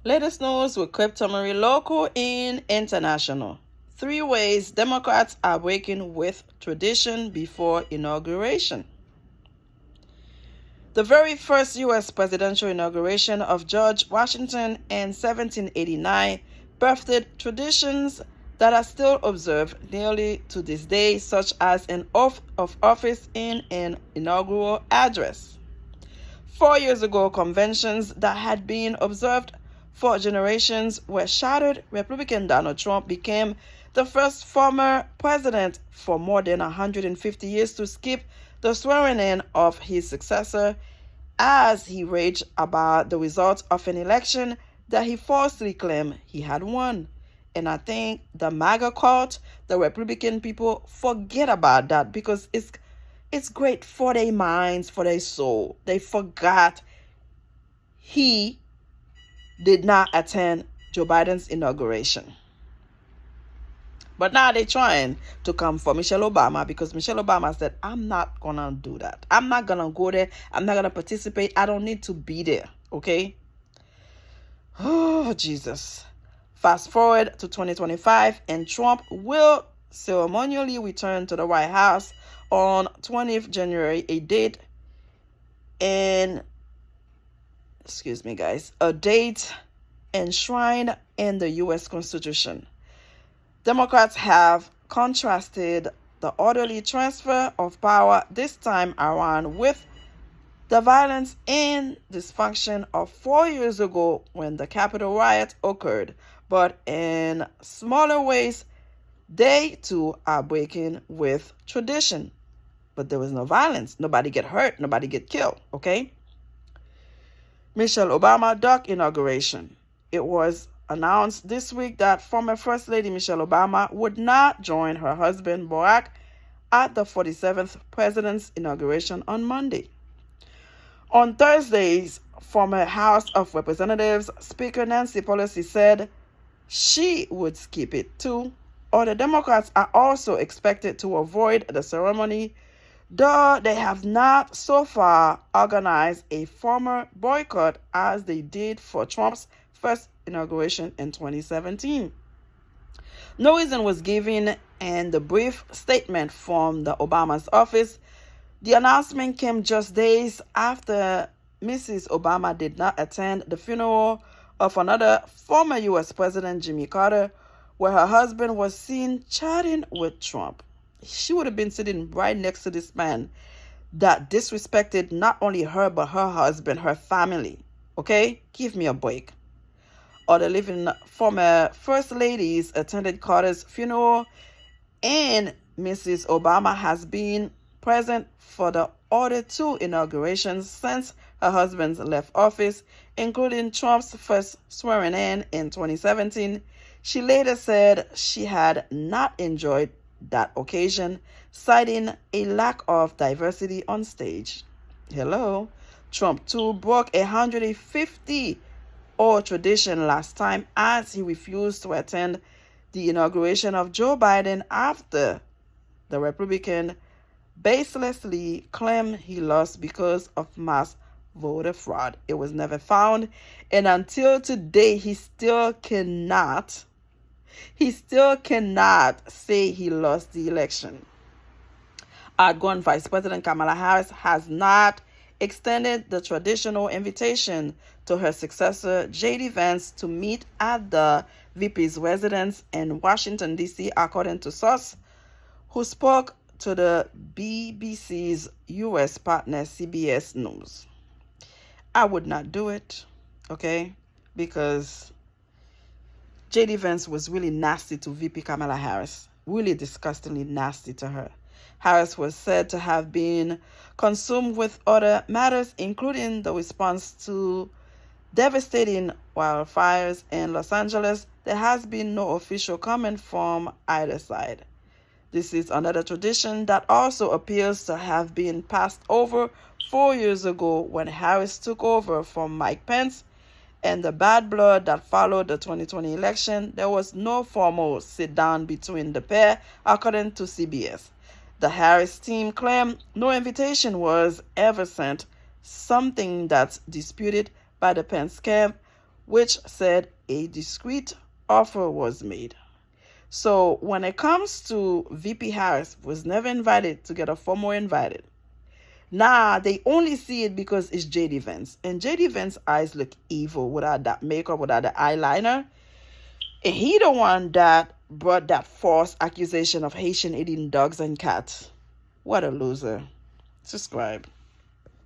Latest news with Crypto Marie local and international. 3 ways Democrats are breaking with tradition before inauguration. The very first U.S. presidential inauguration of George Washington in 1789 birthed traditions that are still observed nearly to this day, such as an oath of office and an inaugural address. 4 years ago, conventions that had been observed for generations were shattered. Republican Donald Trump became the first former president for more than 150 years to skip the swearing in of his successor as he raged about the results of an election that he falsely claimed he had won. And I think the MAGA cult, the Republican people, forget about that because it's great for their minds, for their soul. They forgot he did not attend Joe Biden's inauguration. But now they're trying to come for Michelle Obama because Michelle Obama said, I'm not going to do that. I'm not going to go there. I'm not going to participate. I don't need to be there. Okay? Oh, Jesus. Fast forward to 2025 and Trump will ceremonially return to the White House on 20th January, a date enshrined in the U.S. Constitution. Democrats have contrasted the orderly transfer of power this time around with the violence and dysfunction of 4 years ago when the Capitol riot occurred. But in smaller ways, they too are breaking with tradition. But there was no violence. Nobody get hurt. Nobody get killed. Okay? Michelle Obama duck inauguration. It was announced this week that former First Lady Michelle Obama would not join her husband Barack at the 47th president's inauguration on Monday. On Thursdays, former House of Representatives Speaker Nancy Pelosi said she would skip it too. Other Democrats are also expected to avoid the ceremony, though they have not so far organized a formal boycott as they did for Trump's first inauguration in 2017. No reason was given in the brief statement from the Obama's office. The announcement came just days after Mrs. Obama did not attend the funeral of another former U.S. President, Jimmy Carter, where her husband was seen chatting with Trump. She would have been sitting right next to this man that disrespected not only her, but her husband, her family. Okay? Give me a break. Other living former First Ladies attended Carter's funeral, and Mrs. Obama has been present for the other 2 inaugurations since her husband left office, including Trump's first swearing in 2017. She later said she had not enjoyed that occasion, citing a lack of diversity on stage. Hello. Trump too broke 150 or tradition last time as he refused to attend the inauguration of Joe Biden after the Republican baselessly claimed he lost because of mass voter fraud. It was never found, and until today he still cannot say he lost the election. Outgoing Vice President Kamala Harris has not extended the traditional invitation to her successor, J.D. Vance, to meet at the VP's residence in Washington, D.C., according to sources who spoke to the BBC's U.S. partner, CBS News. I would not do it, okay, because J.D. Vance was really nasty to VP Kamala Harris, really disgustingly nasty to her. Harris was said to have been consumed with other matters, including the response to devastating wildfires in Los Angeles. There has been no official comment from either side. This is another tradition that also appears to have been passed over 4 years ago when Harris took over from Mike Pence. And the bad blood that followed the 2020 election, there was no formal sit-down between the pair, according to CBS. The Harris team claimed no invitation was ever sent, something that's disputed by the Pence camp, which said a discreet offer was made. So when it comes to VP Harris, was never invited to get a formal invited. Nah, they only see it because it's JD Vance. And JD Vance's eyes look evil without that makeup, without the eyeliner. And he the one that brought that false accusation of Haitian eating dogs and cats. What a loser. Subscribe.